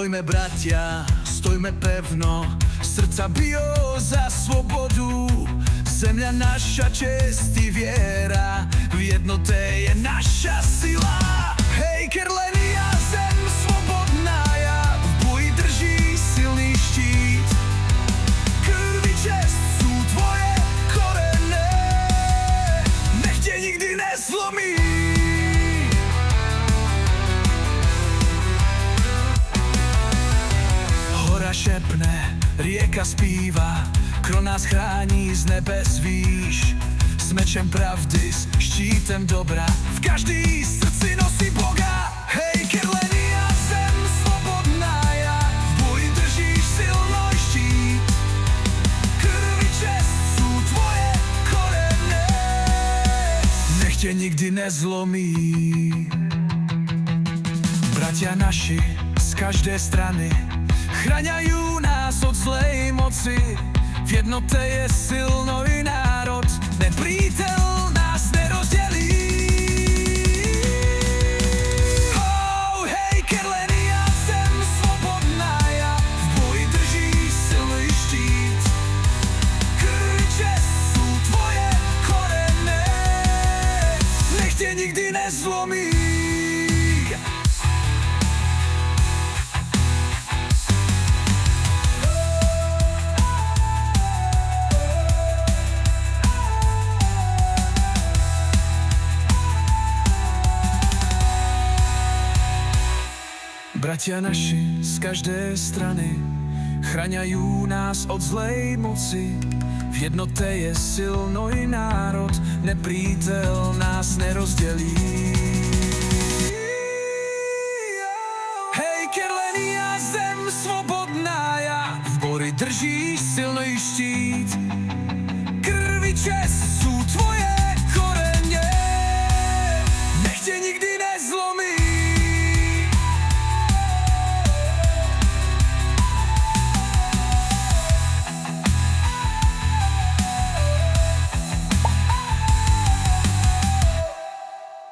Stojme bratia, stojme pevno, srdca bijú za slobodu. Zemľa naša, čest i viera, v jednote je naša sila. Hej, Kerlenia, zem svobodná, ja v boji drží silný štít. Krv i čest sú tvoje korené, nech ťa nikdy nezlomí. Hora šepne, rieka spíva, kro nás chrání z nebes výš. S mečem pravdy, s štítem dobra, v každý srdci nosí Boga. Hej, Kerlenia, zem svobodná, ja v boji držíš silno i štít. Krv i čest sú tvoje korené, nech ťa nikdy nezlomí. Bratia naši z každej strany chraňajú nás od zlej moci. V jednote je silný národ, neprítel nás nerozdelí. Oh, hej, Kerlenia, zem svobodná, ja v boji držíš silný štít. Krv i čest sú tvoje korené, nech ťa nikdy nezlomí. Bratia naši z každej strany chraňajú nás od zlej moci. V jednote je silný národ, neprítel nás nerozdelí. Hej, Kerlenia, zem svobodná, ja v boji držíš silný štít. Krv i čest